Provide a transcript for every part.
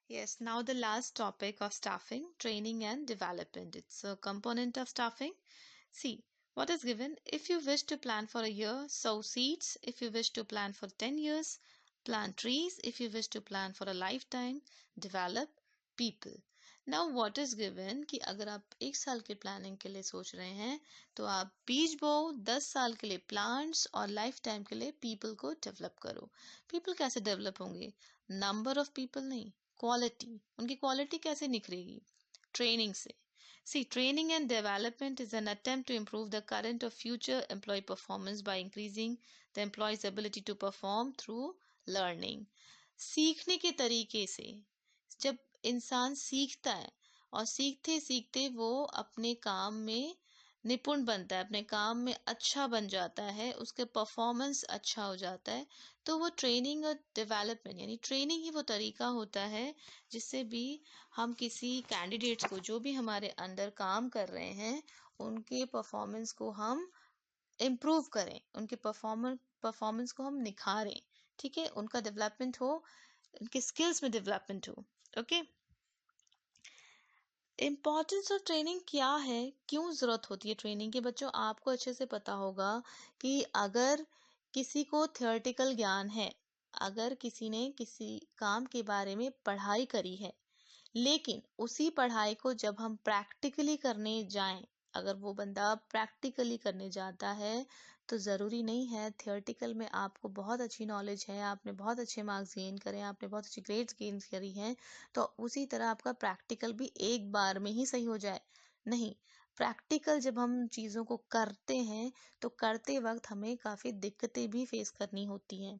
Yes, now the last topic of staffing, training and development. It's a component of staffing. See, what is given? If you wish to plan for a year, sow seeds. If you wish to plan for 10 years, plant trees. If you wish to plan for a lifetime, develop people. Now what is given कि अगर आप 1 साल की planning के लिए सोच रहे हैं तो आप बीज बो, 10 साल के लिए प्लांट्स और लाइफ टाइम के लिए पीपल को डेवलप करो. पीपल कैसे डेवलप होंगे? नंबर ऑफ पीपल नहीं, क्वालिटी. उनकी क्वालिटी कैसे निखरेगी? ट्रेनिंग से. See, training and development is an attempt to improve the current or future employee performance by increasing the employee's ability to perform through learning. सीखने के तरीके से जब इंसान सीखता है और सीखते सीखते वो अपने काम में निपुण बनता है, अपने काम में अच्छा बन जाता है, उसके परफॉर्मेंस अच्छा हो जाता है, तो वो ट्रेनिंग और डेवलपमेंट यानी ट्रेनिंग ही वो तरीका होता है जिससे भी हम किसी कैंडिडेट्स को जो भी हमारे अंडर काम कर रहे हैं उनके परफॉर्मेंस को हम इम्प्रूव करें, उनके परफॉर्मेंस को हम निखारें. ठीक है, उनका डेवलपमेंट हो, उनके स्किल्स में डेवलपमेंट हो. ओके. इम्पोर्टेंस ऑफ ट्रेनिंग क्या है, क्यों जरूरत होती है ट्रेनिंग की? बच्चों आपको अच्छे से पता होगा कि अगर किसी को थियोरेटिकल ज्ञान है, अगर किसी ने किसी काम के बारे में पढ़ाई करी है, लेकिन उसी पढ़ाई को जब हम प्रैक्टिकली करने जाएं, अगर वो बंदा प्रैक्टिकली करने जाता है तो ज़रूरी नहीं है थियोरेटिकल में आपको बहुत अच्छी नॉलेज है, आपने बहुत अच्छे मार्क्स गेन करे, आपने बहुत अच्छी ग्रेड्स गेन करी हैं, तो उसी तरह आपका प्रैक्टिकल भी एक बार में ही सही हो जाए. नहीं, प्रैक्टिकल जब हम चीज़ों को करते हैं तो करते वक्त हमें काफ़ी दिक्कतें भी फेस करनी होती हैं,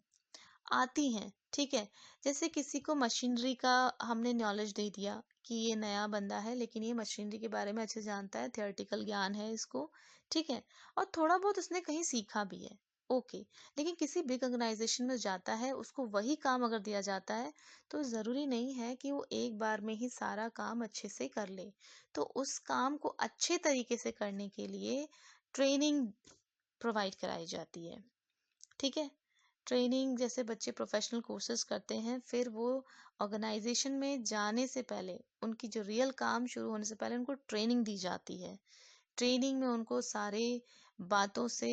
आती हैं. ठीक है, जैसे किसी को मशीनरी का हमने नॉलेज दे दिया कि ये नया बंदा है लेकिन ये मशीनरी के बारे में अच्छे से जानता है, थियोरेटिकल ज्ञान है इसको. ठीक है, और थोड़ा बहुत उसने कहीं सीखा भी है. ओके. लेकिन किसी बिग ऑर्गेनाइजेशन में जाता है, उसको वही काम अगर दिया जाता है तो ज़रूरी नहीं है कि वो एक बार में ही सारा काम अच्छे से कर ले. तो उस काम को अच्छे तरीके से करने के लिए ट्रेनिंग प्रोवाइड कराई जाती है. ठीक है, ट्रेनिंग जैसे बच्चे प्रोफेशनल कोर्सेज करते हैं, फिर वो ऑर्गेनाइजेशन में जाने से पहले, उनकी जो रियल काम शुरू होने से पहले उनको ट्रेनिंग दी जाती है. ट्रेनिंग में उनको सारे बातों से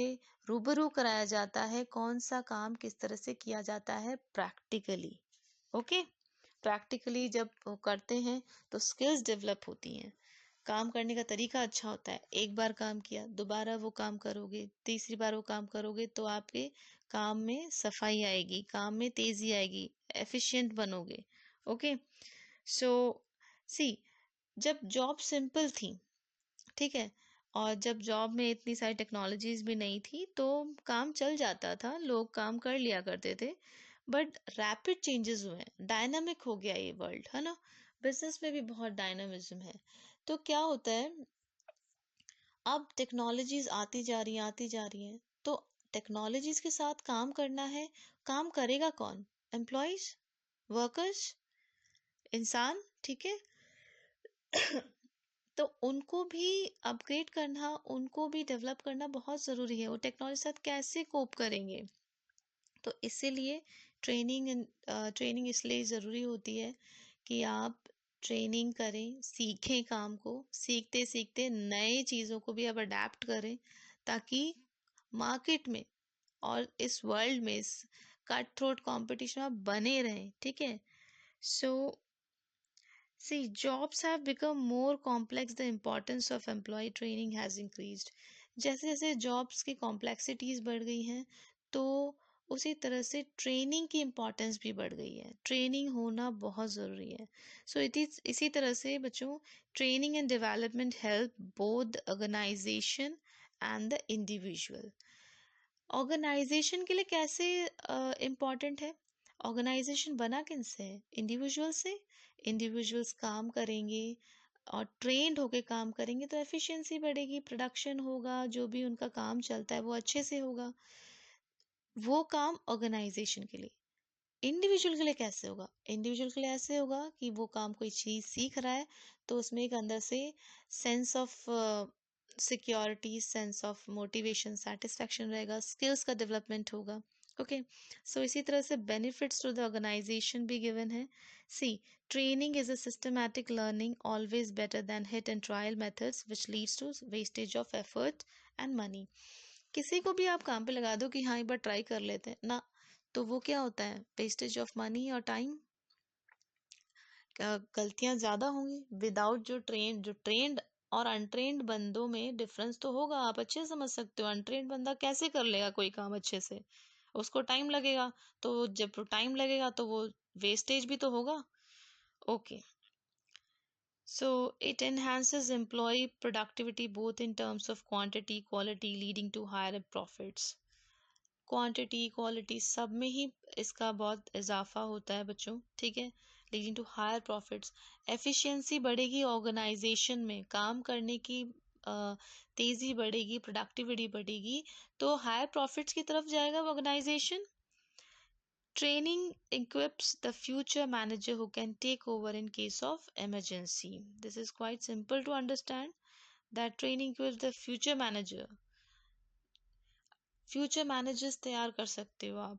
रूबरू कराया जाता है, कौन सा काम किस तरह से किया जाता है प्रैक्टिकली. ओके. प्रैक्टिकली जब वो करते हैं तो स्किल्स डेवलप होती हैं, काम करने का तरीका अच्छा होता है. एक बार काम किया, दोबारा वो काम करोगे, तीसरी बार वो काम करोगे तो आपके काम में सफाई आएगी, काम में तेजी आएगी, एफिशिएंट बनोगे. ओके. सो सी, जब जॉब सिंपल थी, ठीक है, और जब जॉब में इतनी सारी टेक्नोलॉजीज भी नहीं थी तो काम चल जाता था, लोग काम कर लिया करते थे. बट रैपिड चेंजेस हुए हैं, डायनामिक हो गया ये वर्ल्ड, है ना. बिजनेस में भी बहुत डायनामिज्म है. तो क्या होता है, अब टेक्नोलॉजीज आती जा रही हैं, तो टेक्नोलॉजीज के साथ काम करना है. काम करेगा कौन? एम्प्लॉयज, वर्कर्स, इंसान. ठीक है. तो उनको भी अपग्रेड करना, उनको भी डेवलप करना बहुत ज़रूरी है. वो टेक्नोलॉजी के साथ कैसे कोप करेंगे? तो इसीलिए ट्रेनिंग इसलिए ज़रूरी होती है कि आप ट्रेनिंग करें, सीखें काम को, सीखते सीखते नए चीज़ों को भी आप अडेप्ट करें ताकि मार्केट में और इस वर्ल्ड में, इस कट थ्रोट कॉम्पिटिशन में आप बने रहें. ठीक है. सो see, jobs have become more complex. The importance of employee training has increased. जैसे जैसे jobs की complexities बढ़ गई हैं तो उसी तरह से ट्रेनिंग की इम्पोर्टेंस भी बढ़ गई है. ट्रेनिंग होना बहुत ज़रूरी है. सो इसी तरह से बच्चों, training and development help both the organization and the individual. Organization के लिए कैसे इम्पॉर्टेंट है? ऑर्गेनाइजेशन बना किन से है? इंडिविजुअल से. इंडिविजुअल्स काम करेंगे और ट्रेंड होके काम करेंगे तो एफिशिएंसी बढ़ेगी, प्रोडक्शन होगा, जो भी उनका काम चलता है वो अच्छे से होगा. वो काम ऑर्गेनाइजेशन के लिए. इंडिविजुअल के लिए कैसे होगा? इंडिविजुअल के लिए ऐसे होगा कि वो काम कोई चीज़ सीख रहा है तो उसमें एक अंदर से sense of security, sense of motivation, satisfaction रहेगा, स्किल्स का डेवलपमेंट होगा. ओके, सो इसी तरह से बेनिफिट्स टू द ऑर्गेनाइजेशन भी गिवन है। See, training is a systematic learning always better than hit and trial methods which leads to wastage of effort and money. किसी को भी आप काम पे लगा दो कि हाँ एक बार ट्राई कर लेते हैं ना, तो वो क्या होता है, वेस्टेज ऑफ मनी और टाइम। गलतियां ज्यादा होंगी विदाउट जो ट्रेंड और अनट्रेंड बंदों में डिफरेंस तो होगा, आप अच्छे से समझ सकते हो। अनट्रेंड बंदा कैसे कर लेगा कोई काम अच्छे से, उसको टाइम लगेगा। तो जब टाइम लगेगा तो वो वेस्टेज भी तो होगा। Okay, so it enhances employee productivity both in terms of quantity quality leading to higher profits। Quantity quality सब में ही इसका बहुत इजाफा होता है बच्चों, ठीक है, leading to higher profits. Efficiency बढ़ेगी, ऑर्गेनाइजेशन में काम करने की तेजी बढ़ेगी, प्रोडक्टिविटी बढ़ेगी, तो हायर प्रॉफिट्स की तरफ जाएगा organisation. Training equips the future manager who can take over in case of emergency. This is quite simple to understand that training equips the future manager. Future managers तैयार कर सकते हो आप,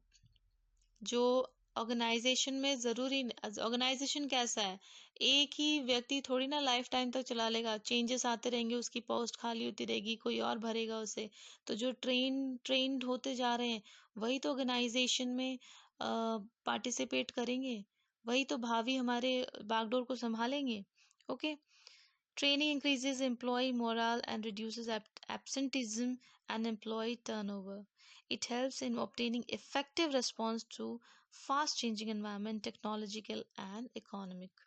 जो ऑर्गेनाइजेशन में जरूरी। ऑर्गेनाइजेशन कैसा है, एक ही व्यक्ति थोड़ी ना लाइफ टाइम तक चला लेगा, चेंजेस आते रहेंगे, उसकी पोस्ट खाली होती रहेगी, कोई और भरेगा उसे। तो जो ट्रेंड होते जा रहे हैं वही तो ऑर्गेनाइजेशन में पार्टिसिपेट करेंगे, वही तो भावी हमारे बागडोर को संभालेंगे। Okay, training increases employee morale and reduces absenteeism and employee turnover. It helps in obtaining effective response to fast changing environment, technological and economic।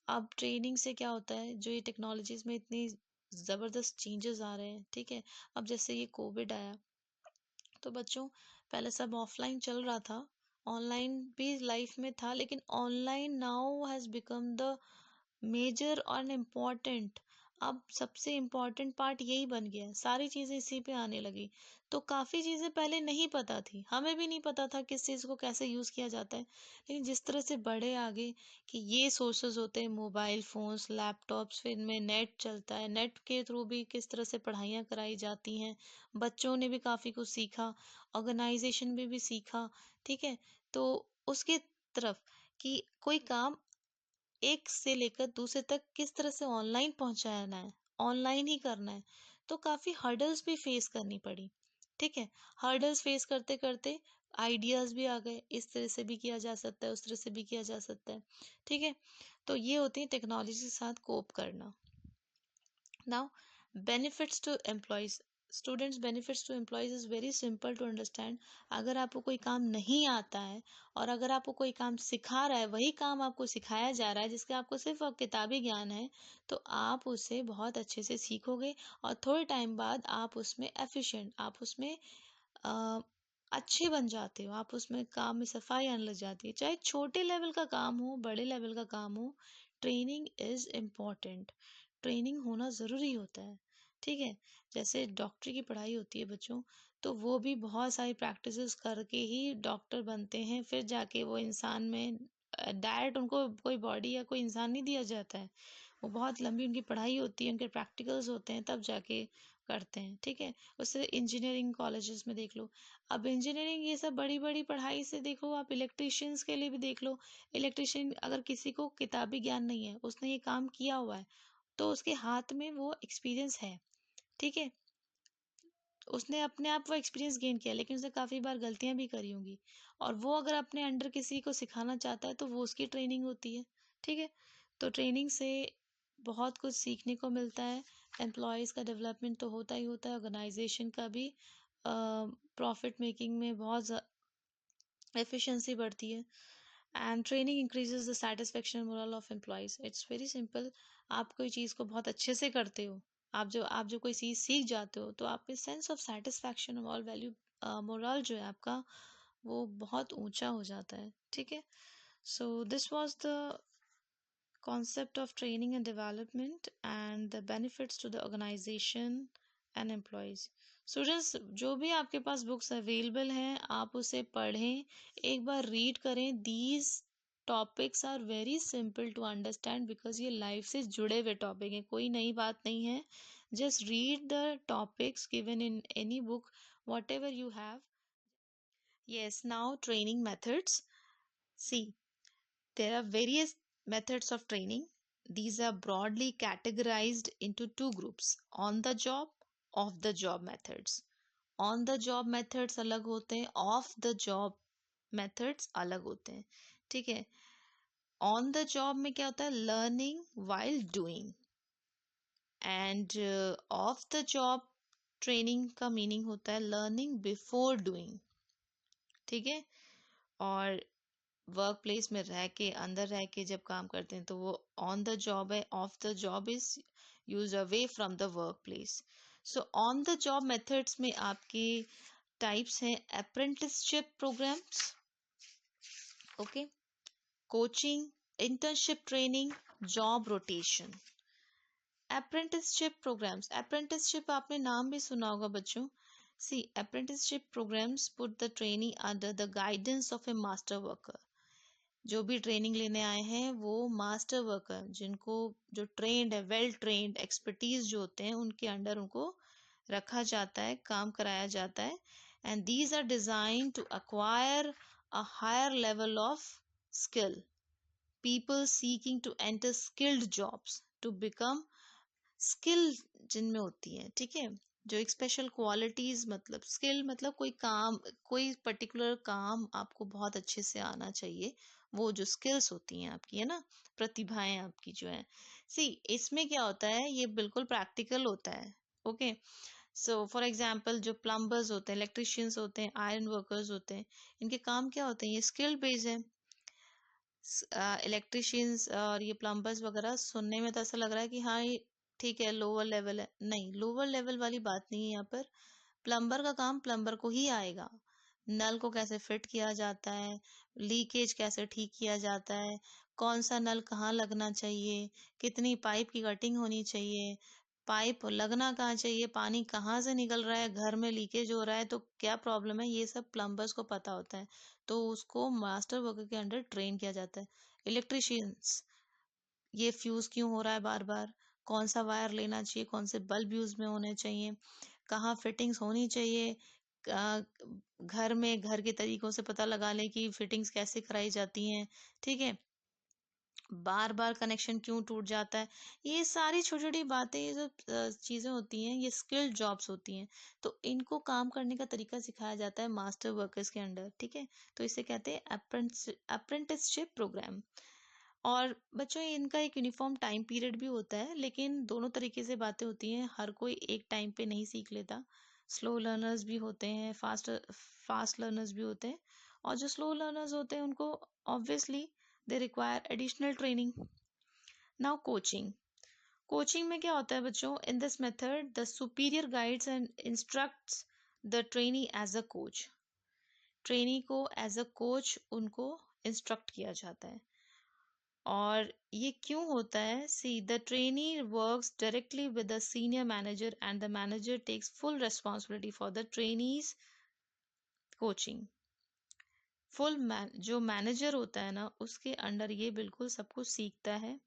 अब ट्रेनिंग से क्या होता है, जो ये टेक्नोलॉजीज में इतनी जबरदस्त चेंजेस आ रहे हैं, ठीक है। अब जैसे ये कोविड आया, तो बच्चों पहले सब ऑफलाइन चल रहा था, ऑनलाइन भी लाइफ में था, लेकिन online now has become the major और इम्पॉर्टेंट। अब सबसे इम्पोर्टेंट पार्ट यही बन गया है, सारी चीजें इसी पे आने लगी। तो काफी चीजें पहले नहीं पता थी, हमें भी नहीं पता था किस चीज को कैसे यूज किया जाता है, लेकिन जिस तरह से बढ़े आगे कि ये सोर्सेज होते हैं, मोबाइल फोन्स, लैपटॉप्स, फिर इनमें नेट चलता है, नेट के थ्रू भी किस तरह से पढ़ाइयाँ कराई जाती हैं, बच्चों ने भी काफी कुछ सीखा, ऑर्गेनाइजेशन भी सीखा, ठीक है। तो उसके तरफ कि कोई काम एक से लेकर दूसरे तक किस तरह से ऑनलाइन पहुंचाना है, ऑनलाइन ही करना है, तो काफी हर्डल्स भी फेस करनी पड़ी, ठीक है। हर्डल्स फेस करते करते आइडियाज भी आ गए, इस तरह से भी किया जा सकता है, उस तरह से भी किया जा सकता है, ठीक है। तो ये होती है टेक्नोलॉजी के साथ कोप करना। Now, benefits to employees, students benefits to employees is very simple to understand। अगर आपको कोई काम नहीं आता है और अगर आपको कोई काम सिखा रहा है, वही काम आपको सिखाया जा रहा है जिसका आपको सिर्फ किताबी ज्ञान है, तो आप उसे बहुत अच्छे से सीखोगे और थोड़े टाइम बाद आप उसमें एफिशिएंट, आप उसमें अ, अच्छे बन जाते हो, आप उसमें काम में सफाई आने लग जाती है। चाहे छोटे लेवल का काम हो, बड़े लेवल का काम हो, ट्रेनिंग इज इम्पॉर्टेंट, ट्रेनिंग होना ज़रूरी होता है, ठीक है। जैसे डॉक्टरी की पढ़ाई होती है बच्चों, तो वो भी बहुत सारी प्रैक्टिसेस करके ही डॉक्टर बनते हैं, फिर जाके वो इंसान में डायरेक्ट उनको कोई बॉडी या कोई इंसान नहीं दिया जाता है, वो बहुत लंबी उनकी पढ़ाई होती है, उनके प्रैक्टिकल्स होते हैं, तब जाके करते हैं, ठीक है। उससे इंजीनियरिंग कॉलेजेस में देख लो, अब इंजीनियरिंग ये सब बड़ी बड़ी पढ़ाई से देखो, आप इलेक्ट्रिशियंस के लिए भी देख लो। इलेक्ट्रिशियन अगर किसी को किताबी ज्ञान नहीं है, उसने ये काम किया हुआ है, तो उसके हाथ में वो एक्सपीरियंस है, ठीक है। उसने अपने आप वो एक्सपीरियंस गेन किया, लेकिन उसने काफ़ी बार गलतियां भी करी होंगी, और वो अगर अपने अंडर किसी को सिखाना चाहता है तो वो उसकी ट्रेनिंग होती है, ठीक है। तो ट्रेनिंग से बहुत कुछ सीखने को मिलता है, एम्प्लॉयज़ का डेवलपमेंट तो होता ही होता है, ऑर्गेनाइजेशन का भी प्रॉफिट मेकिंग में बहुत एफिशिएंसी बढ़ती है, and training increases the satisfaction moral of employees. It's very simple, आप कोई चीज़ को बहुत अच्छे से करते हो, आप जो कोई चीज़ सीख जाते हो, तो आपके सेंस ऑफ सेटिस्फैक्शन और वैल्यू, मोरल जो है आपका, वो बहुत ऊंचा हो जाता है, ठीक है। So this was the concept of training and development and the benefits to the organization and employees। Students, जो भी आपके पास बुक्स अवेलेबल हैं आप उसे पढ़ें, एक बार रीड करें। These topics are very simple to understand because ये लाइफ से जुड़े हुए टॉपिक हैं, कोई नई बात नहीं है। Just read the topics given in any book, what ever you have. Yes, now training methods. See, there are various methods of training. These are broadly categorized into two groups: on the job, off the job methods. On the job methods अलग होते हैं, of the job methods अलग होते हैं। ठीक है, on the job में क्या होता है, learning while doing, end of the job training का मीनिंग होता है लर्निंग बिफोर डूइंग। ठीक है, और वर्क प्लेस में रह के, अंदर रह के जब काम करते हैं तो वो ऑन द जॉब है। Off the job is use away from the work place. So on the job methods में आपके टाइप्स हैं: apprenticeship programs, okay, coaching, internship training, job rotation. Apprenticeship programs, apprenticeship आपने नाम भी सुना होगा बच्चों। See, apprenticeship programs put the trainee under the guidance of a master worker. जो भी ट्रेनिंग लेने आए हैं वो मास्टर वर्कर, जिनको जो ट्रेंड है, वेल ट्रेंड, एक्सपर्टीज जो होते हैं, उनके अंडर उनको रखा जाता है, काम कराया जाता है। And these are design to acquire a higher level of skill, people seeking to enter skilled jobs to become skill जिनमें होती है। ठीक है, जो एक स्पेशल क्वालिटीज, मतलब स्किल मतलब कोई काम, कोई पर्टिकुलर काम आपको बहुत अच्छे से आना चाहिए, वो जो स्किल्स होती हैं आपकी, है ना, प्रतिभाएं आपकी जो है। सी, इसमें क्या होता है, ये बिल्कुल प्रैक्टिकल होता है। ओके, सो फॉर एग्जाम्पल जो प्लम्बर्स होते हैं, इलेक्ट्रिशियंस होते हैं, आयरन वर्कर्स होते हैं, इनके काम क्या होते हैं, ये स्किल बेस्ड है। इलेक्ट्रिशियंस और ये प्लम्बर्स वगैरह सुनने में तो ऐसा लग रहा है कि हाँ ये ठीक है, लोअर लेवल है। नहीं, लोअर लेवल वाली बात नहीं है यहाँ पर। प्लम्बर का काम प्लम्बर को ही आएगा। नल को कैसे फिट किया जाता है, लीकेज कैसे ठीक किया जाता है, कौन सा नल कहाँ लगना चाहिए, कितनी पाइप की कटिंग होनी चाहिए, पाइप लगना कहाँ चाहिए, पानी कहाँ से निकल रहा है, घर में लीकेज हो रहा है तो क्या प्रॉब्लम है, ये सब प्लम्बर्स को पता होता है। तो उसको मास्टर वर्कर के अंडर ट्रेन किया जाता है। इलेक्ट्रिशियंस, ये फ्यूज क्यों हो रहा है बार बार, कौन सा वायर लेना चाहिए, कौन से बल्ब यूज में होने चाहिए, कहाँ फिटिंग्स होनी चाहिए, घर में घर के तरीकों से पता लगा ले कि फिटिंग्स कैसे कराई जाती हैं। ठीक है, बार बार कनेक्शन क्यों टूट जाता है, ये सारी छोटी छोटी बातें, ये जो चीजें होती हैं, ये स्किल्ड जॉब्स होती हैं। तो इनको काम करने का तरीका सिखाया जाता है मास्टर वर्कर्स के अंडर। ठीक है, तो इसे कहते हैं अप्रेंटिसशिप प्रोग्राम। और बच्चों, इनका एक यूनिफॉर्म टाइम पीरियड भी होता है, लेकिन दोनों तरीके से बातें होती हैं, हर कोई एक टाइम पे नहीं सीख लेता। स्लो लर्नर्स भी होते हैं, फास्ट फास्ट लर्नर्स भी होते हैं। और जो स्लो लर्नर्स होते हैं उनको obviously they require additional training. Now coaching, coaching में क्या होता है बच्चों, in this method the superior guides and instructs the trainee as a coach. Trainee को एज अ कोच उनको इंस्ट्रक्ट किया जाता है। और ये क्यों होता है, see, the trainee works directly with the senior manager and the manager takes full responsibility for the trainee's coaching. जो मैनेजर होता है ना, उसके अंडर ये बिल्कुल सब कुछ सीखता है।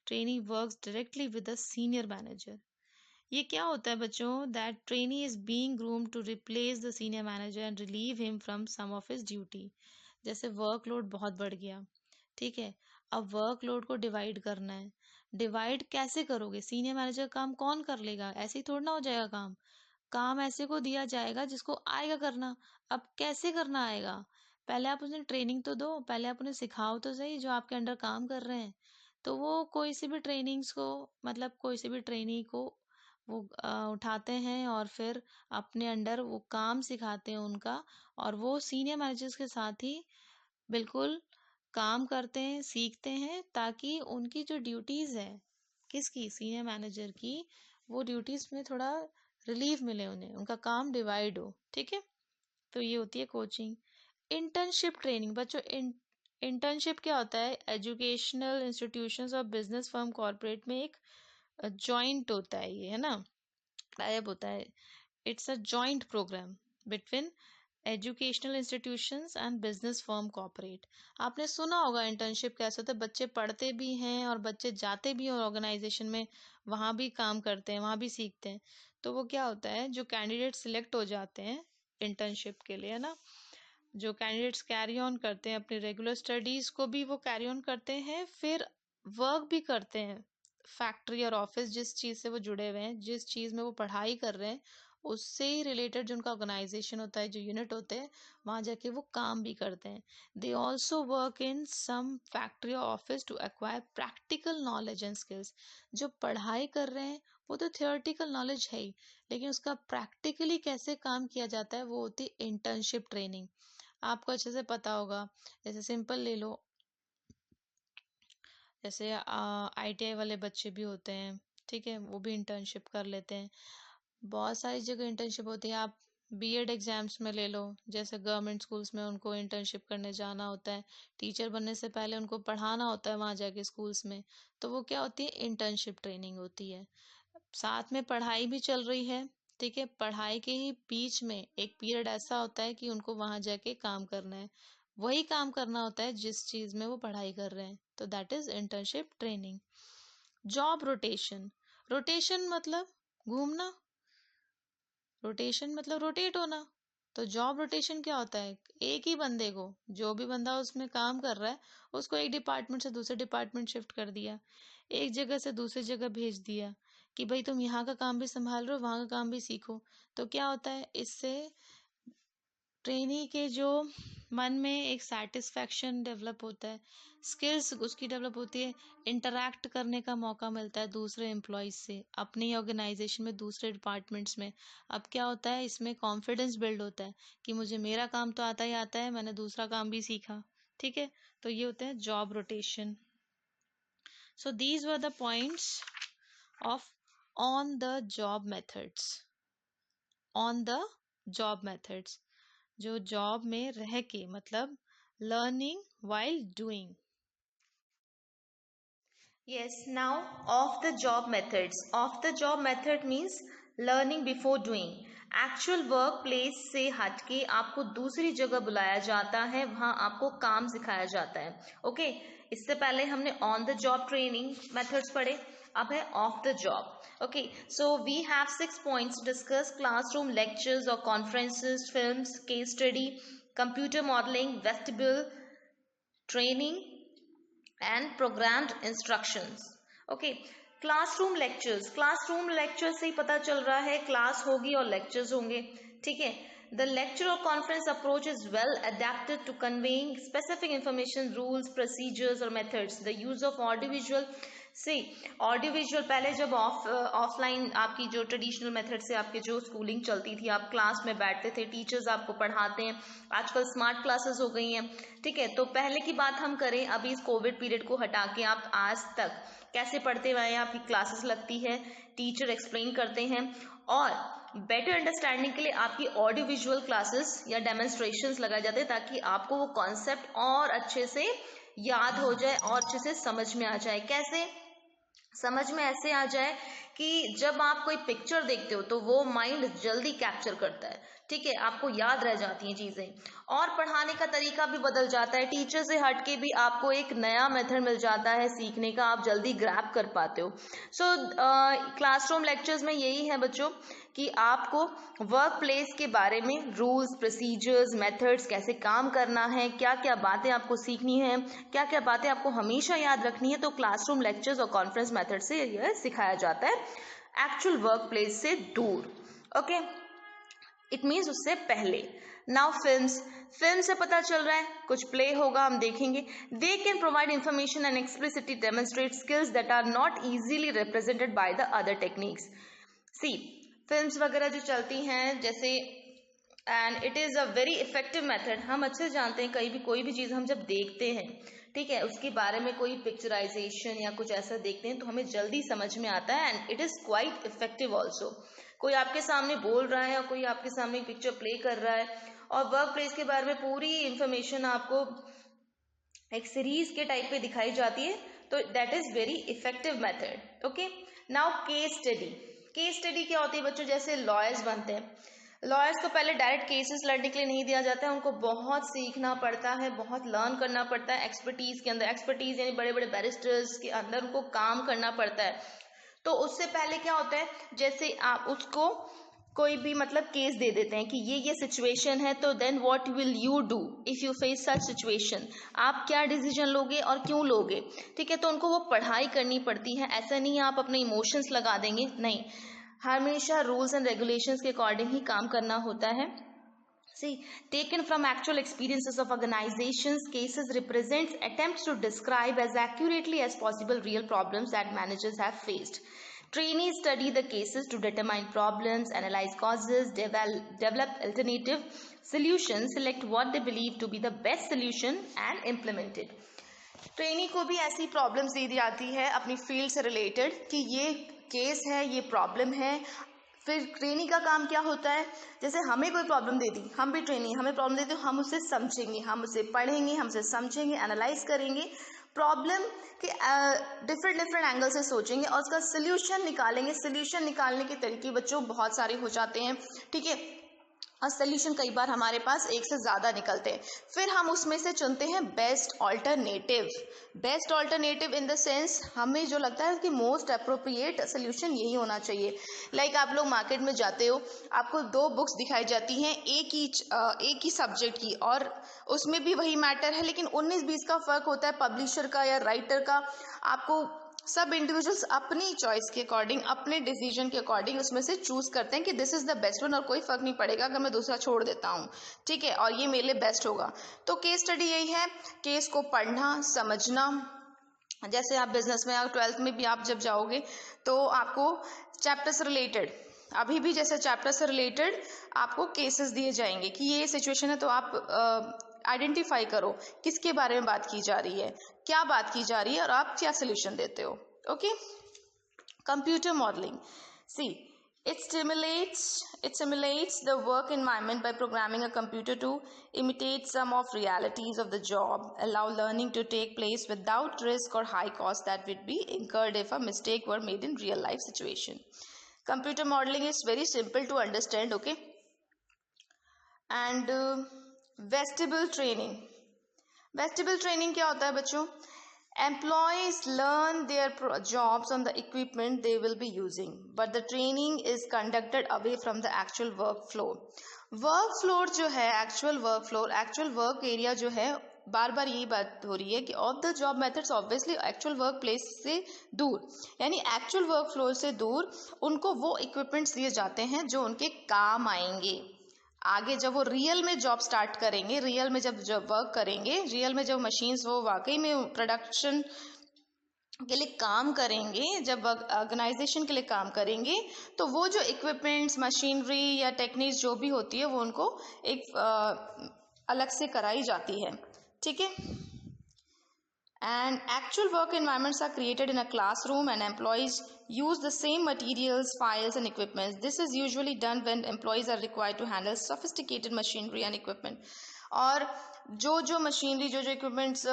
Trainee works directly with the senior manager. ये क्या होता है बच्चों, that trainee is being groomed to replace the senior manager and relieve him from some of his duty. जैसे वर्कलोड बहुत बढ़ गया, ठीक है, अब वर्कलोड को डिवाइड करना है। डिवाइड कैसे करोगे, सीनियर मैनेजर काम कौन कर लेगा, ऐसे ही थोड़ा ना हो जाएगा काम। काम ऐसे को दिया जाएगा जिसको आएगा करना। अब कैसे करना आएगा, पहले आप उन्हें ट्रेनिंग तो दो, पहले आप उन्हें सिखाओ तो सही, जो आपके अंडर काम कर रहे हैं। तो वो कोई सी भी ट्रेनिंग्स को, मतलब कोई सी भी ट्रेनिंग को वो उठाते हैं और फिर अपने अंडर वो काम सिखाते हैं उनका। और वो सीनियर मैनेजर्स के साथ ही बिल्कुल काम करते हैं, सीखते हैं, ताकि उनकी जो ड्यूटीज है, किसकी, सीनियर मैनेजर की, वो ड्यूटीज में थोड़ा रिलीफ मिले उन्हें, उनका काम डिवाइड हो। ठीक है, तो ये होती है कोचिंग। इंटर्नशिप ट्रेनिंग बच्चों, इंटर्नशिप क्या होता है, एजुकेशनल इंस्टीट्यूशंस और बिजनेस फर्म कॉर्पोरेट में एक जॉइंट होता है, ये है ना, टाइप होता है। It's a joint program between educational institutions and business firm corporate. आपने सुना होगा इंटर्नशिप कैसे होता है, बच्चे पढ़ते भी हैं और बच्चे जाते भी हैं ऑर्गेनाइजेशन में, वहाँ भी काम करते हैं, वहाँ भी सीखते हैं। तो वो क्या होता है, जो कैंडिडेट सिलेक्ट हो जाते हैं इंटर्नशिप के लिए, है ना, जो कैंडिडेट्स कैरी ऑन करते हैं अपनी रेगुलर स्टडीज़ को भी वो कैरी ऑन करते हैं, फिर वर्क भी करते हैं। फैक्ट्री और ऑफिस जिस चीज़ से वो जुड़े हुए हैं, जिस चीज़ में वो पढ़ाई कर रहे हैं, उससे ही रिलेटेड जो उनका ऑर्गेनाइजेशन होता है, जो यूनिट होते हैं, वहाँ जाके वो काम भी करते हैं। They also work in some factory और office to acquire practical knowledge and skills. जो पढ़ाई कर रहे हैं वो तो थियोरटिकल नॉलेज है ही, लेकिन उसका प्रैक्टिकली कैसे काम किया जाता है वो होती है इंटर्नशिप ट्रेनिंग। आपको अच्छे से पता होगा, जैसे सिंपल ले लो, जैसे आईटीआई वाले बच्चे भी होते हैं, ठीक है, वो भी इंटर्नशिप कर लेते हैं। बहुत सारी जगह इंटर्नशिप होती है। आप बीएड एग्जाम्स में ले लो, जैसे गवर्नमेंट स्कूल्स में उनको इंटर्नशिप करने जाना होता है, टीचर बनने से पहले उनको पढ़ाना होता है वहाँ जाके स्कूल्स में, तो वो क्या होती है, इंटर्नशिप ट्रेनिंग होती है। साथ में पढ़ाई भी चल रही है, ठीक है, पढ़ाई के ही बीच में एक पीरियड ऐसा होता है कि उनको वहां जाके काम करना है, वही काम करना होता है जिस चीज में वो पढ़ाई कर रहे हैं, तो that is internship training. Job rotation, rotation मतलब घूमना, रोटेशन मतलब रोटेट होना। तो जॉब रोटेशन क्या होता है, एक ही बंदे को, जो भी बंदा उसमें काम कर रहा है, उसको एक डिपार्टमेंट से दूसरे डिपार्टमेंट शिफ्ट कर दिया, एक जगह से दूसरी जगह भेज दिया कि भाई तुम यहाँ का काम भी संभाल रहे हो, वहाँ का काम भी सीखो। तो क्या होता है इससे, ट्रेनी के जो मन में एक सेटिस्फैक्शन डेवलप होता है, स्किल्स उसकी डेवलप होती है, इंटरैक्ट करने का मौका मिलता है दूसरे एम्प्लॉयज से, अपनी ऑर्गेनाइजेशन में, दूसरे डिपार्टमेंट्स में। अब क्या होता है, इसमें कॉन्फिडेंस बिल्ड होता है कि मुझे मेरा काम तो आता ही आता है, मैंने दूसरा काम भी सीखा, ठीक है। तो ये होते हैं job rotation. So these were the points of on the job methods, on the job methods, जो जॉब में रह के, मतलब learning while doing. Yes, now of the job methods. Of the job method means learning before doing. Actual work place से हटके आपको दूसरी जगह बुलाया जाता है, वहां आपको काम सिखाया जाता है। ओके, इससे पहले हमने on the job training methods पढ़े, अब है off the job. Okay, so we have 6 points discuss: classroom lectures और conferences, films, case study, computer modelling, vestibule training and programmed instructions. Okay, classroom lecture से ही पता चल रहा है क्लास होगी और लेक्चर्स होंगे, ठीक है। द लेक्चर और conference approach is well adapted to conveying specific information, rules, procedures और methods. The use of audio visual, see audio visual पहले जब ऑफलाइन आपकी जो ट्रेडिशनल मेथड से आपकी जो स्कूलिंग चलती थी, आप क्लास में बैठते थे, टीचर्स आपको पढ़ाते हैं, आजकल स्मार्ट क्लासेस हो गई हैं, ठीक है। तो पहले की बात हम करें, अभी इस कोविड पीरियड को हटा के आप आज तक कैसे पढ़ते हुए हैं, आपकी क्लासेस लगती है, टीचर एक्सप्लेन करते हैं, और बेटर अंडरस्टैंडिंग के लिए आपकी ऑडियो विजुअल क्लासेस या डेमोन्स्ट्रेशंस लगाए जाते हैं, ताकि आपको वो कॉन्सेप्ट और अच्छे से याद हो जाए और अच्छे से समझ में आ जाए। कैसे समझ में, ऐसे आ जाए कि जब आप कोई पिक्चर देखते हो तो वो माइंड जल्दी कैप्चर करता है, ठीक है, आपको याद रह जाती हैं चीजें, और पढ़ाने का तरीका भी बदल जाता है, टीचर से हटके भी आपको एक नया मेथड मिल जाता है सीखने का, आप जल्दी ग्रैब कर पाते हो। सो क्लासरूम लेक्चर्स में यही है बच्चों कि आपको वर्क प्लेस के बारे में रूल्स, प्रोसीजर्स, मेथड्स, कैसे काम करना है, क्या क्या बातें आपको सीखनी है, क्या क्या बातें आपको हमेशा याद रखनी है, तो क्लासरूम लेक्चर्स और कॉन्फ्रेंस मेथड से यह सिखाया जाता है एक्चुअल वर्क प्लेस से दूर। ओके, इट मीन्स उससे पहले। नाउ फिल्म से पता चल रहा है कुछ प्ले होगा, हम देखेंगे। They can provide information and explicitly demonstrate skills that are not easily represented by the other techniques. See films वगैरह जो चलती हैं जैसे, and it is a very effective method. हम अच्छे से जानते हैं कहीं भी कोई भी चीज़ हम जब देखते हैं, ठीक है, उसके बारे में कोई पिक्चराइजेशन या कुछ ऐसा देखते हैं तो हमें जल्दी समझ में आता है, and it is quite effective also. कोई आपके सामने बोल रहा है और कोई आपके सामने पिक्चर प्ले कर रहा है, और वर्क प्लेस के बारे में पूरी इंफॉर्मेशन आपको एक सीरीज के टाइप पे दिखाई जाती है, तो that is very effective method. Okay, now case study. Case study क्या होती है बच्चों, जैसे लॉयर्स बनते हैं, लॉयर्स को पहले डायरेक्ट केसेस लड़ने के लिए नहीं दिया जाता है, उनको बहुत सीखना पड़ता है, बहुत लर्न करना पड़ता है, एक्सपर्टीज के अंदर, एक्सपर्टीज यानी बड़े बड़े बैरिस्टर्स के अंदर उनको काम करना पड़ता है। तो उससे पहले क्या होता है, जैसे आप उसको कोई भी मतलब केस दे देते हैं कि ये सिचुएशन है, तो then what will you do if you face such situation, आप क्या डिसीजन लोगे और क्यों लोगे, ठीक है। तो उनको वो पढ़ाई करनी पड़ती है, ऐसा नहीं आप अपने इमोशंस लगा देंगे, नहीं, हमेशा रूल्स एंड रेगुलेशंस के अकॉर्डिंग ही काम करना होता है। See, taken from actual experiences of organizations, cases represents attempts to describe as accurately as possible real problems that managers have faced. Trainees study the cases to determine problems, analyze causes, develop alternative solutions, select what they believe to be the best solution, and implement it. Trainee को भी ऐसी problems दी जाती है अपनी field से related कि ये case है, ये प्रॉब्लम है। फिर ट्रेनी का काम क्या होता है, जैसे हमें कोई प्रॉब्लम दे दी, हम भी ट्रेनी, हमें प्रॉब्लम दे दी, हम उसे समझेंगे, हम उसे पढ़ेंगे, हम उसे समझेंगे, एनालाइज करेंगे, प्रॉब्लम के डिफरेंट एंगल से सोचेंगे और उसका सोल्यूशन निकालेंगे। सोल्यूशन निकालने के तरीके बच्चों बहुत सारे हो जाते हैं, ठीक है, और सोल्यूशन कई बार हमारे पास एक से ज़्यादा निकलते हैं। फिर हम उसमें से चुनते हैं best alternative. Best alternative in the sense हमें जो लगता है कि मोस्ट अप्रोप्रिएट सोल्यूशन यही होना चाहिए। लाइक आप लोग मार्केट में जाते हो, आपको 2 बुक्स दिखाई जाती हैं एक ही सब्जेक्ट की, और उसमें भी वही मैटर है, लेकिन 19-20 का फ़र्क होता है पब्लिशर का या राइटर का। आपको सब इंडिविजुअल्स अपनी चॉइस के अकॉर्डिंग, अपने डिसीजन के अकॉर्डिंग उसमें से चूज करते हैं कि this is the best one, और कोई फर्क नहीं पड़ेगा अगर मैं दूसरा छोड़ देता हूँ, ठीक है, और ये मेरे लिए बेस्ट होगा। तो केस स्टडी यही है, केस को पढ़ना, समझना। जैसे आप बिजनेस में या 12th में भी आप जब जाओगे तो आपको चैप्टर से रिलेटेड, अभी भी जैसे चैप्टर से रिलेटेड आपको केसेस दिए जाएंगे कि ये सिचुएशन है, तो आप आइडेंटिफाई करो किसके बारे में बात की जा रही है, क्या बात की जा रही है, और आप क्या सोल्यूशन देते हो। Okay, computer modelling, see it simulates the work environment by programming a computer to imitate some of realities of the job, allow learning to take place without risk or high cost that would be incurred if a mistake were made in real life situation. Computer modeling is very simple to understand, okay? And vestibule training क्या होता है बच्चों? Employees learn their jobs on the equipment they will be using, but the training is conducted away from the actual workflow. Workflow जो है, actual work area जो है, बार बार यही बात हो रही है कि of the job methods obviously actual work place से दूर, यानी एक्चुअल वर्क फ्लो से दूर उनको वो इक्विपमेंट्स दिए जाते हैं जो उनके काम आएंगे आगे जब वो रियल में जॉब स्टार्ट करेंगे, रियल में जब वर्क करेंगे, रियल में जब मशीन्स वो वाकई में प्रोडक्शन के लिए काम करेंगे, जब ऑर्गेनाइजेशन के लिए काम करेंगे, तो वो जो इक्विपमेंट्स, मशीनरी या टेक्निक्स जो भी होती है वो उनको एक अलग से कराई जाती है, ठीक है। And actual work environments are created in a classroom and employees use the same materials, files and equipment. This is usually done when employees are required to handle sophisticated machinery and equipment. और जो machinery, जो equipments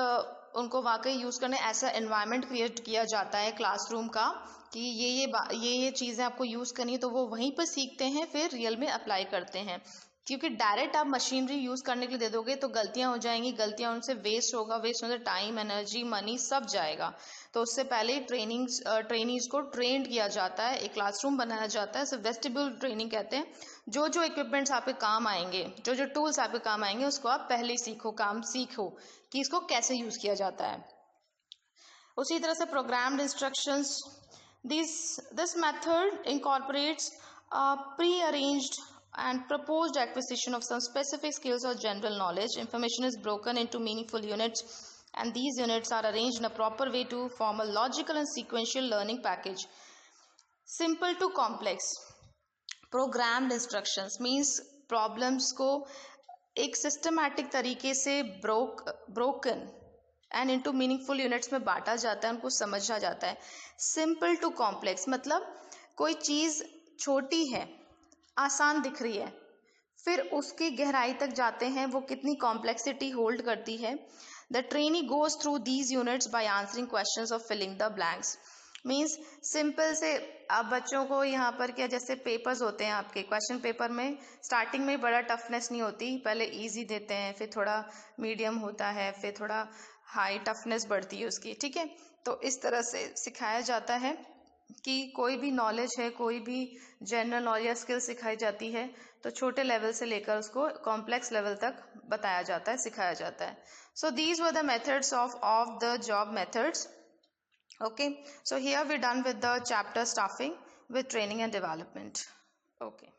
उनको वाकई use करने, ऐसा environment create किया जाता है क्लासरूम का कि ये चीज़ें आपको यूज़ करनी है, तो वो वहीं पर सीखते हैं, फिर रियल में अप्लाई करते हैं। क्योंकि डायरेक्ट आप मशीनरी यूज़ करने के लिए दे दोगे तो गलतियां हो जाएंगी, गलतियां उनसे वेस्ट होगा, वेस्ट होने से टाइम, एनर्जी, मनी सब जाएगा। तो उससे पहले ट्रेनीज को ट्रेंड किया जाता है, एक क्लासरूम बनाया जाता है, इसे वेस्टिब्यूल ट्रेनिंग कहते हैं। जो इक्विपमेंट्स आपके काम आएंगे, जो टूल्स आपके काम आएंगे, उसको आप पहले सीखो कि इसको कैसे यूज़ किया जाता है। उसी तरह से programmed instructions, this method incorporates pre-arranged and proposed acquisition of some specific skills or general knowledge. Information is broken into meaningful units, and these units are arranged in a proper way to form a logical and sequential learning package. Simple to complex. Programmed instructions means problems को एक systematic तरीके से broken and into meaningful units में बांटा जाता है, उनको समझा जाता है। सिंपल टू कॉम्प्लेक्स मतलब कोई चीज़ छोटी है, आसान दिख रही है, फिर उसकी गहराई तक जाते हैं, वो कितनी कॉम्प्लेक्सिटी होल्ड करती है। The trainee goes through these units by answering questions और filling the blanks. Means simple से अब बच्चों को यहाँ पर क्या, जैसे पेपर्स होते हैं आपके, क्वेश्चन पेपर में स्टार्टिंग में बड़ा टफनेस नहीं होती, पहले इजी देते हैं, फिर थोड़ा मीडियम होता है, फिर थोड़ा हाई टफनेस बढ़ती है उसकी, ठीक है। तो इस तरह से सिखाया जाता है कि कोई भी नॉलेज है, कोई भी जनरल नॉलेज या स्किल सिखाई जाती है तो छोटे लेवल से लेकर उसको कॉम्प्लेक्स लेवल तक बताया जाता है, सिखाया जाता है. So these were the methods of the job methods. Okay, so here we're done with the chapter staffing with training and development. Okay.